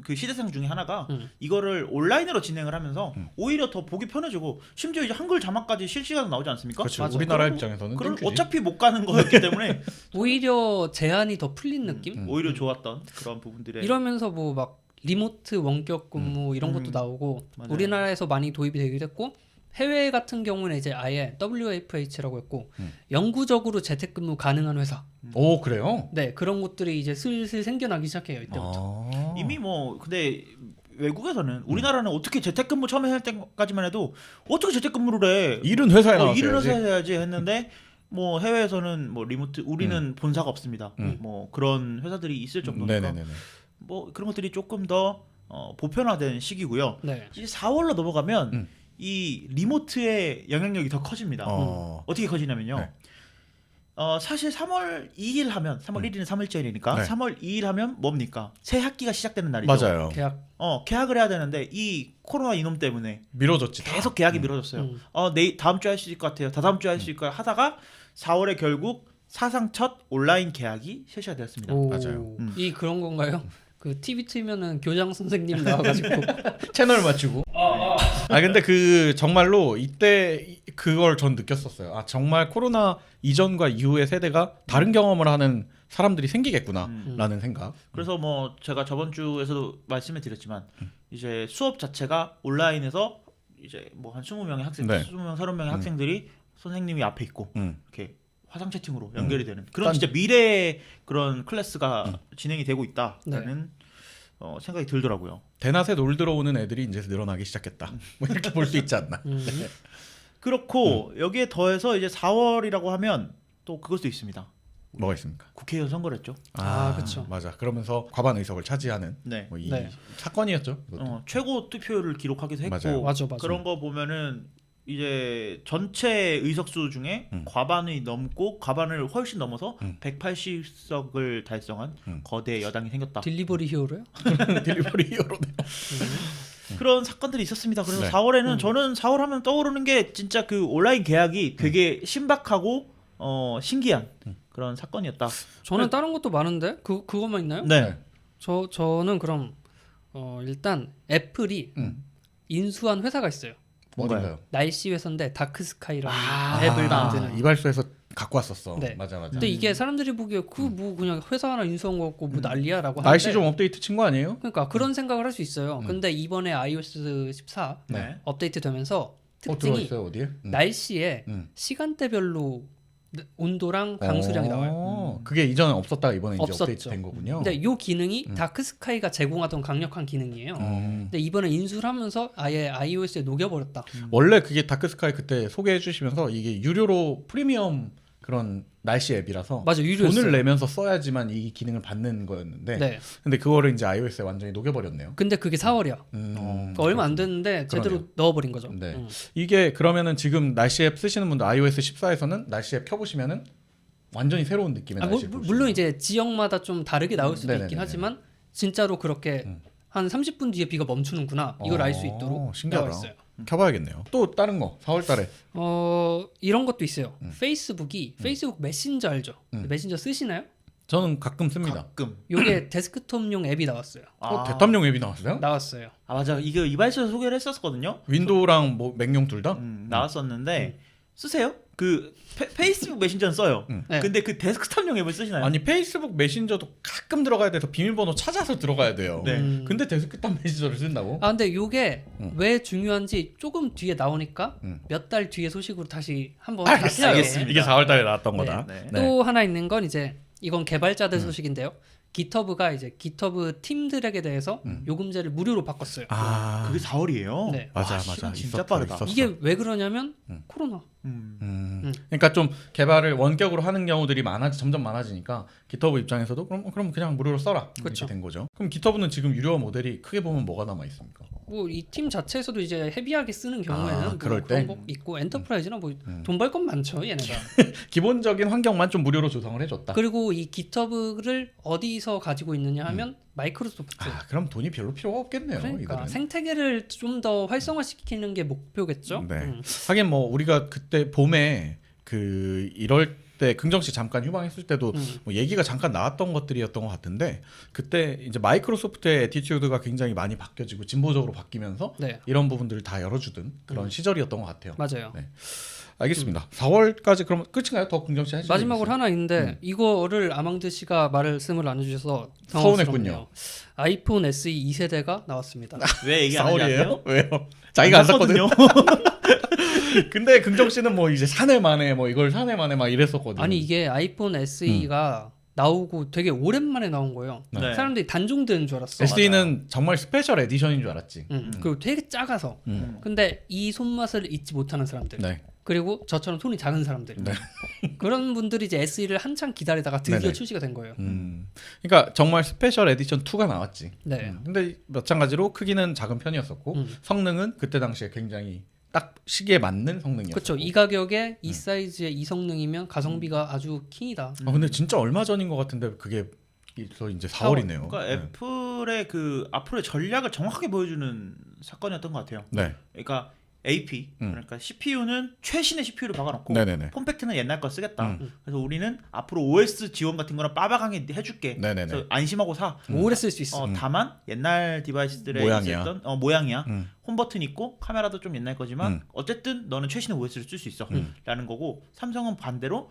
그 시대상 중에 하나가 이거를 온라인으로 진행을 하면서 오히려 더 보기 편해지고 심지어 이제 한글 자막까지 실시간으로 나오지 않습니까? 그렇죠. 맞아. 우리나라 그럼 입장에서는 그럼 땡큐지. 어차피 못 가는 거였기 때문에 오히려 제한이 더 풀린 느낌? 오히려 좋았던 그런 부분들에 이러면서 뭐 막 리모트 원격 근무 이런 것도 나오고 맞아요. 우리나라에서 많이 도입이 되기도 했고 해외 같은 경우는 이제 아예 WFH라고 했고 영구적으로 재택근무 가능한 회사. 오 그래요? 네, 그런 곳들이 이제 슬슬 생겨나기 시작해요 이때부터. 아. 이미 뭐 근데 외국에서는 우리나라는 어떻게 재택근무 처음에 할 때까지만 해도 어떻게 재택근무를 해? 일은 회사에 나와서 일을 해야지. 해서 해야지 했는데 뭐 해외에서는 뭐 리모트 우리는 본사가 없습니다. 뭐 그런 회사들이 있을 정도니까 네네네네. 뭐 그런 것들이 조금 더 보편화된 시기고요. 네. 이제 4월로 넘어가면 이 리모트의 영향력이 더 커집니다. 어떻게 커지냐면요. 네. 사실 3월 2일 하면 3월 1일은 3일절이니까 네. 3월 2일 하면 뭡니까? 새 학기가 시작되는 날이죠. 맞아요. 계약. 계약을 해야 되는데 이 코로나 이놈 때문에 미뤄졌지. 다. 계속 계약이 미뤄졌어요. 다음 주에 할 수 있을 것 같아요. 다다음 주에 할 수 있을 것 같아요. 하다가 4월에 결국 사상 첫 온라인 계약이 실시가 되었습니다. 오, 맞아요. 이 그런 건가요? 그 TV 틀면은 교장 선생님 나와가지고 채널 맞추고. 아 근데 그 정말로 이때 그걸 전 느꼈었어요. 아 정말 코로나 이전과 이후의 세대가 다른 경험을 하는 사람들이 생기겠구나라는 생각. 그래서 뭐 제가 저번 주에서도 말씀을 드렸지만 이제 수업 자체가 온라인에서 이제 뭐 한 20명의 학생, 네. 20명, 30명의 학생들이 선생님이 앞에 있고 이렇게 화상 채팅으로 연결이 되는 그런 딴- 진짜 미래의 그런 클래스가 진행이 되고 있다라는 생각이 들더라고요. 대낮에 놀 들어오는 애들이 이제 늘어나기 시작했다. 뭐 이렇게 볼 수 있지 않나. 그렇고 여기에 더해서 이제 4월이라고 하면 또 그것도 있습니다. 뭐가 있습니까? 국회의원 선거를 했죠. 아, 그쵸. 맞아. 그러면서 과반 의석을 차지하는 네. 뭐 이 네. 사건이었죠. 이것도. 최고 투표율을 기록하기도 했고 맞아요. 맞아. 그런 거 보면은 이제 전체 의석수 중에 과반이 넘고 과반을 훨씬 넘어서 180석을 달성한 거대 여당이 생겼다. 딜리버리 히어로요? 딜리버리 히어로네. 그런 사건들이 있었습니다. 그래서 네. 4월에는 저는 4월 하면 떠오르는 게 진짜 그 온라인 계약이 되게 신박하고 신기한 그런 사건이었다. 저는 다른 것도 많은데 그것만 있나요? 네. 저는 그럼 일단 애플이 인수한 회사가 있어요. 뭔가요? 날씨 회사인데 다크스카이라는 아, 앱을 맞다. 만드는. 이발소에서 갖고 왔었어. 네. 맞아. 근데 이게 사람들이 보기에 그 뭐 그냥 회사 하나 인수한 거 같고 뭐 난리야라고 하는데 날씨 좀 업데이트 친 거 아니에요? 그러니까 그런 생각을 할 수 있어요. 근데 이번에 iOS 14 네. 업데이트 되면서 들어와 특징이 있어요 어디에? 날씨에 시간대별로 온도랑 강수량이 나와요. 그게 이전에 없었다가 이번에 이제 없었죠. 업데이트 된 거군요. 근데 이 기능이 다크스카이가 제공하던 강력한 기능이에요. 근데 이번에 인수를 하면서 아예 iOS에 녹여버렸다. 원래 그게 다크스카이 그때 소개해 주시면서 이게 유료로 프리미엄 그런 날씨 앱이라서 맞아, 유료였어요. 돈을 내면서 써야지만 이 기능을 받는 거였는데 네. 근데 그거를 이제 iOS에 완전히 녹여버렸네요. 근데 그게 4월이야. 그러니까 얼마 안 됐는데 제대로 그러네요. 넣어버린 거죠. 네. 이게 그러면은 지금 날씨 앱 쓰시는 분들 iOS 14에서는 날씨 앱 켜보시면은 완전히 새로운 느낌의 날씨 볼 수 물론 있어요. 이제 지역마다 좀 다르게 나올 수도 네네네네. 있긴 하지만 진짜로 그렇게 한 30분 뒤에 비가 멈추는구나 이걸 알 수 있도록 신기하다. 나와 있어요. 켜봐야겠네요. 또 다른 거 4월달에 이런 것도 있어요. 페이스북이 페이스북 메신저 알죠? 메신저 쓰시나요? 저는 가끔 씁니다. 가끔. 요게 데스크톱용 앱이 나왔어요. 대탑용 앱이 나왔어요? 나왔어요. 아 맞아. 이거 이발소에서 소개를 했었거든요. 윈도우랑 뭐 맥용 둘 다? 나왔었는데 쓰세요? 그 페이스북 메신저는 써요. 네. 근데 그 데스크탑용 앱을 쓰시나요? 아니 페이스북 메신저도 가끔 들어가야 돼서 비밀번호 찾아서 들어가야 돼요. 네. 근데 데스크탑 메신저를 쓴다고? 아 근데 요게 왜 중요한지 조금 뒤에 나오니까 음. 몇 달 뒤에 소식으로 다시 한번 알겠습니다. 자세하게. 이게 4월달에 나왔던 거다. 네. 또 하나 있는 건 이제 이건 개발자들 소식인데요. 깃허브가 이제 깃허브 팀들에게 대해서 요금제를 무료로 바꿨어요. 아 그게 4월이에요. 네. 맞아 시간 맞아. 진짜 있었어, 빠르다. 있었어. 이게 왜 그러냐면 코로나. 그러니까 좀 개발을 원격으로 하는 경우들이 점점 많아지니까 깃허브 입장에서도 그럼 그냥 무료로 써라 그렇죠. 이렇게 된 거죠. 그럼 깃허브는 지금 유료 모델이 크게 보면 뭐가 남아 있습니까? 뭐 이 팀 자체에서도 이제 헤비하게 쓰는 경우에는 뭐 그럴 그런 때? 거 있고 엔터프라이즈나 뭐 돈 벌 건 많죠 얘네가. 기본적인 환경만 좀 무료로 조성을 해줬다. 그리고 이 깃허브를 어디서 가지고 있느냐 하면 마이크로소프트. 아 그럼 돈이 별로 필요가 없겠네요. 그러니까 이거는. 생태계를 좀 더 활성화시키는 게 목표겠죠. 네. 하긴 뭐 우리가 그때 봄에 그 이럴 때 긍정 씨 잠깐 휴방했을 때도 뭐 얘기가 잠깐 나왔던 것들이었던 것 같은데 그때 이제 마이크로소프트의 애티튜드가 굉장히 많이 바뀌어지고 진보적으로 바뀌면서 네. 이런 부분들을 다 열어주던 그런 시절이었던 것 같아요. 맞아요. 네. 알겠습니다. 4월까지 그럼 끝인가요? 더 긍정 씨 하시죠. 마지막으로 하나 있는데 이거를 아망드 씨가 말씀을 안 해주셔서 서운했군요. 당황스럽네요. 아이폰 SE 2세대가 나왔습니다. 왜 얘기 안 하는지 4월이에요? 아세요? 왜요? 자기가 안 샀거든요. 샀거든요. 근데 긍정 씨는 뭐 이제 사내 만에 뭐 이걸 사내 만에 막 이랬었거든요. 아니 이게 아이폰 SE가 나오고 되게 오랜만에 나온 거예요. 네. 사람들이 단종되는 줄 알았어. SE는 정말 스페셜 에디션인 줄 알았지. 그리고 되게 작아서. 근데 이 손맛을 잊지 못하는 사람들. 네. 그리고 저처럼 손이 작은 사람들. 네. 그런 분들이 이제 SE를 한창 기다리다가 드디어 네네. 출시가 된 거예요. 그러니까 정말 스페셜 에디션 2가 나왔지. 네. 근데 마찬가지로 크기는 작은 편이었었고 성능은 그때 당시에 굉장히 딱 시기에 맞는 성능이었고. 그렇죠. 이 가격에 이 사이즈의 이 성능이면 가성비가 아주 킹이다. 근데 진짜 얼마 전인 것 같은데 그게 그래서 이제 4월이네요. 그러니까 애플의 그 앞으로의 전략을 정확하게 보여주는 사건이었던 것 같아요. 네. 그러니까 AP 그러니까 CPU는 최신의 CPU를 박아놓고 네네네. 폼팩트는 옛날 거 쓰겠다. 그래서 우리는 앞으로 OS 지원 같은 거는 빠박하게 해줄게. 네네네. 그래서 안심하고 사. 오래 쓸 수 있어. 다만 옛날 디바이스들에 모양이야. 있었던 모양이야. 홈 버튼 있고 카메라도 좀 옛날 거지만 어쨌든 너는 최신의 OS를 쓸 수 있어. 라는 거고 삼성은 반대로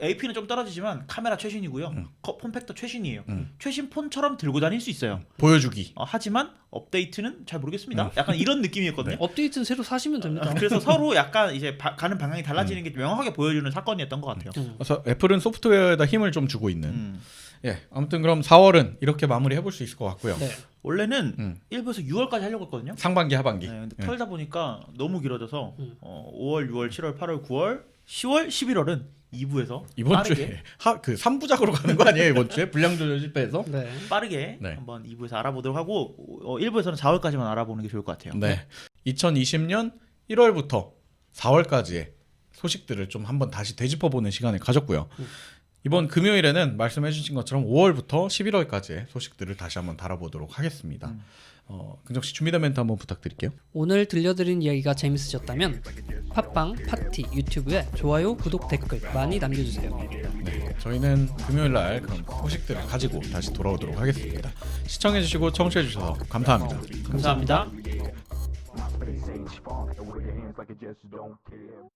AP는 좀 떨어지지만 카메라 최신이고요. 폼팩터 최신이에요. 최신 폰처럼 들고 다닐 수 있어요. 보여주기. 하지만 업데이트는 잘 모르겠습니다. 약간 이런 느낌이었거든요. 업데이트는 새로 사시면 됩니다. 그래서 서로 약간 이제 가는 방향이 달라지는 게 명확하게 보여주는 사건이었던 것 같아요. 그래서 애플은 소프트웨어에다 힘을 좀 주고 있는. 예, 아무튼 그럼 4월은 이렇게 마무리 해볼 수 있을 것 같고요. 네. 원래는 1부에서 6월까지 하려고 했거든요. 상반기, 하반기. 네, 근데 털다 보니까 너무 길어져서 5월, 6월, 7월, 8월, 9월, 10월, 11월은 2부에서 이번 빠르게 주에 그 3부작으로 가는 거 아니에요? 이번 주에 분량 조절 실패해서. 네. 빠르게 네. 한번 2부에서 알아보도록 하고 1부에서는 4월까지만 알아보는 게 좋을 것 같아요. 네. 2020년 1월부터 4월까지의 소식들을 좀 한번 다시 되짚어보는 시간을 가졌고요. 이번 금요일에는 말씀해주신 것처럼 5월부터 11월까지의 소식들을 다시 한번 다뤄보도록 하겠습니다. 긍정 씨 준비된 멘트 한번 부탁드릴게요. 오늘 들려드린 이야기가 재밌으셨다면 팟빵, 파티, 유튜브에 좋아요, 구독, 댓글 많이 남겨주세요. 네, 저희는 금요일 날 그런 소식들을 가지고 다시 돌아오도록 하겠습니다. 시청해주시고 청취해주셔서 감사합니다. 감사합니다. My space age funk, and with your hands like it just don't care.